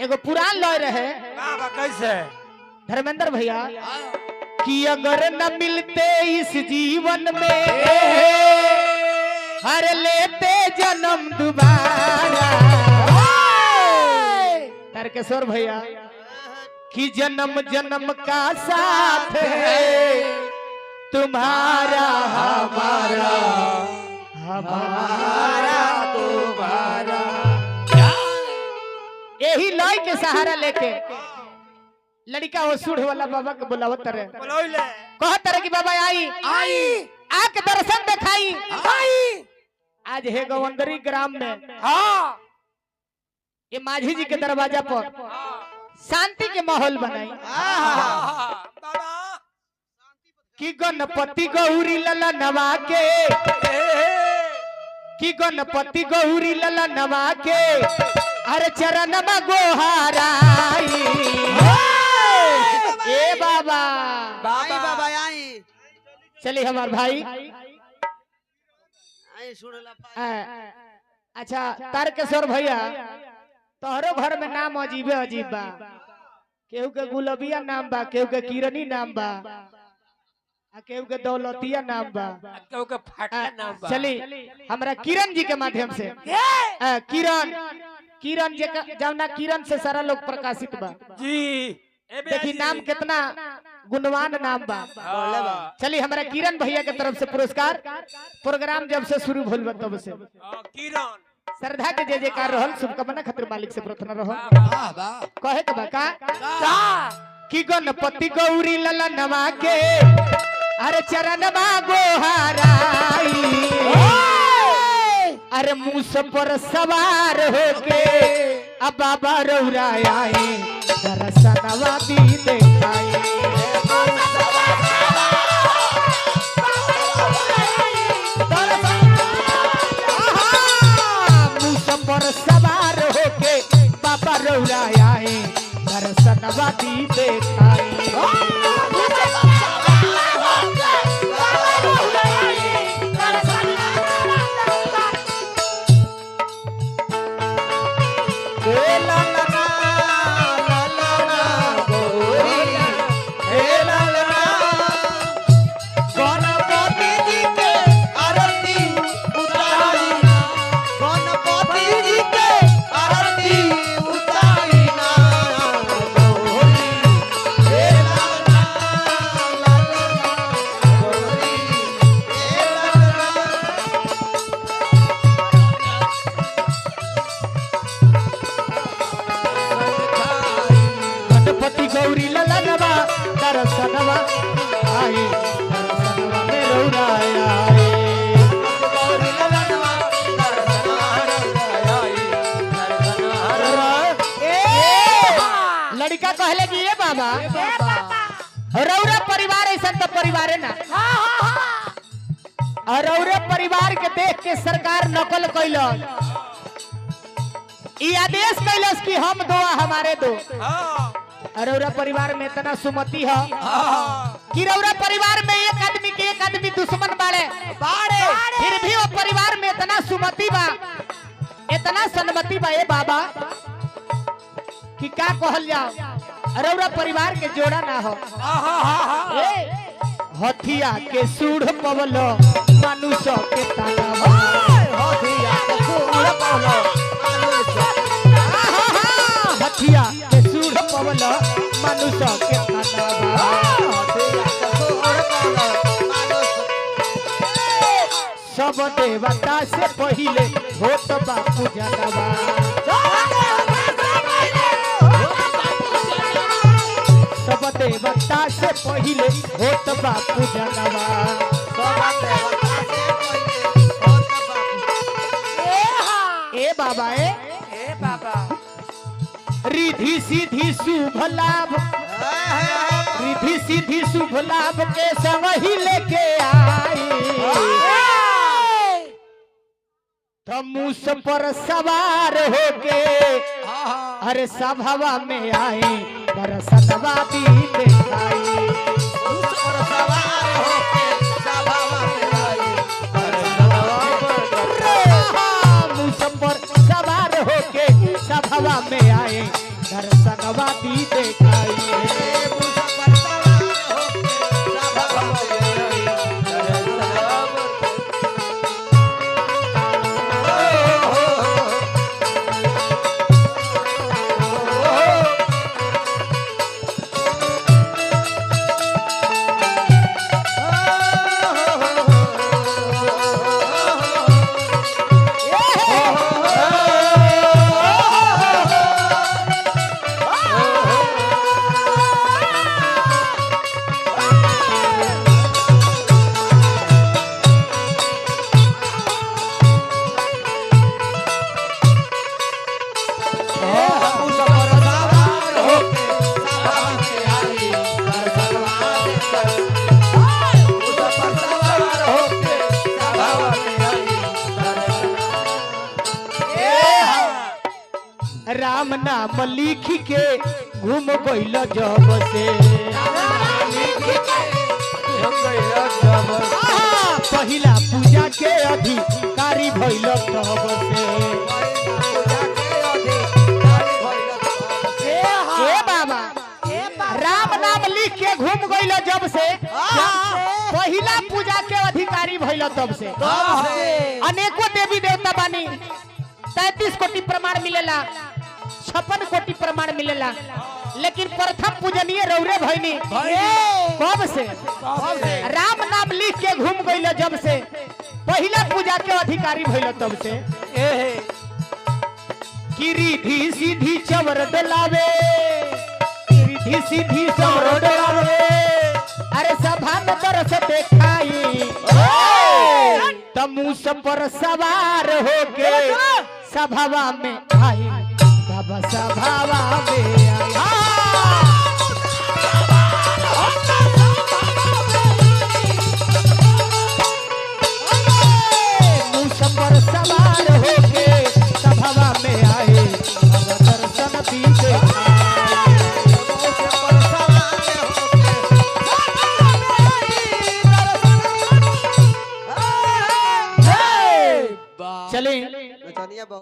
एगो पुरान लॉय रहे कैसे धर्मेंद्र भैया कि अगर न मिलते इस जीवन में हर लेते जन्म दोबारा तारकेश्वर भैया कि जन्म जन्म का साथ है तुम्हारा हमारा हमारा तुम्हारा। यही लॉय के सहारा लेके लड़का वो सूढ़ वाला बाबा के बुलावत रहे कहत रहे कि बाबा आई आके दर्शन दिखाई आज है गवंदरी ग्राम में ये माझी जी के दरवाजा पर शांति के माहौल बनाई कि गणपति गौरी लला नवा के कि गणपति गौरी लला नवा के अरे चरण में गोहाराई ए बाबा बाबा बाबा आई चलिए हमार भाई आई सुनला अच्छा तारकेश्वर भैया तोहरो घर में नाम अजीबे अजीब बा केहू के गुलबिया नाम बा केहू के किरनी नाम बा केहू के दौलतिया नाम बा केहू के फाटका नाम बा। चली हमरा किरण जी के माध्यम से किरण किरण जमुना किरण से सारा लोग प्रकाशित बा जी देखी नाम कितना गुणवान नाम बा। चलिए हमारा किरण भैया के तरफ से पुरस्कार प्रोग्राम जब से शुरू भइल बा तब से किरण श्रद्धा के जय जयकार रहल शुभकामना खातिर मालिक से प्रार्थना रहो कहे के बा का कि गणपति गौरी लला नवा के अरे चरण मा गोहाराई अरे मूस पर सवार होके अब बाबा रौरा आई दर्शनवा भी देखाई मूस पर सवार होके बाबा रौरा आई दर्शनवा भी देखाई गौरी लला नवा दर्शनवा आई दर्शनवा में रौरा आई गौरी लला नवा दर्शनवा आई लड़का कहले कि ये बाबा रौरा परिवार ऐसा तो परिवार है ना और रौरा परिवार के देख के सरकार नकल कैलस ई आदेश कैलस कि हम दो हमारे दो रौरा परिवार में इतना सुमति है कि रौरा परिवार में एक आदमी दुश्मन बाड़े फिर भी वो परिवार में इतना सुमति बा इतना सन्मति बा ये बाबा कि क्या कहल जाओ रौरा परिवार के जोड़ा ना हो हथिया के सूढ़ पवलो मनुष्य के ताना हथिया के सूढ़ पवलो हथिया के सूढ़ पवलो मनुष्य के ताना सब देवता से पहिले होत बापू जनवा सब देवता से पहिले होत बापू जनवा ए बाबा रिधि सीधी शुभ लाभ रिधि सीधी शुभ लाभ के संग ही लेके आई तो मूस पर सवार होके अरे सभवा में आई दर्शनवा भी देखाई मूस पर सवार होके सभवा में आई मूस पर सवार होके सभवा में आए में दर्शनवा दी देखाई राम नाम लिख के घूम गइल जब से पहिला पूजा के अधिकारी भइल तब से ए बाबा राम नाम लिख के घूम गइल जब से पहिला पूजा के अधिकारी भइल तब से अनेकों देवी देवता बानी 33 कोटि प्रमाण मिलेला 56 कोटि प्रमाण मिलेला लेकिन प्रथम पूजनीय रौरे भइनी कब से राम नाम लिख के घूम गइल जब से पहिला पूजा के अधिकारी भइल तब से कि रिधि सीधी चवर डलावे रिधि सीधी चवर डलावे अरे सभा में तरस देखाई तमू सब पर सवार होके सभावा में आई बाबा सभावा में पर सवार होके सभावा में आए बाबा दर्शन दीजिए चले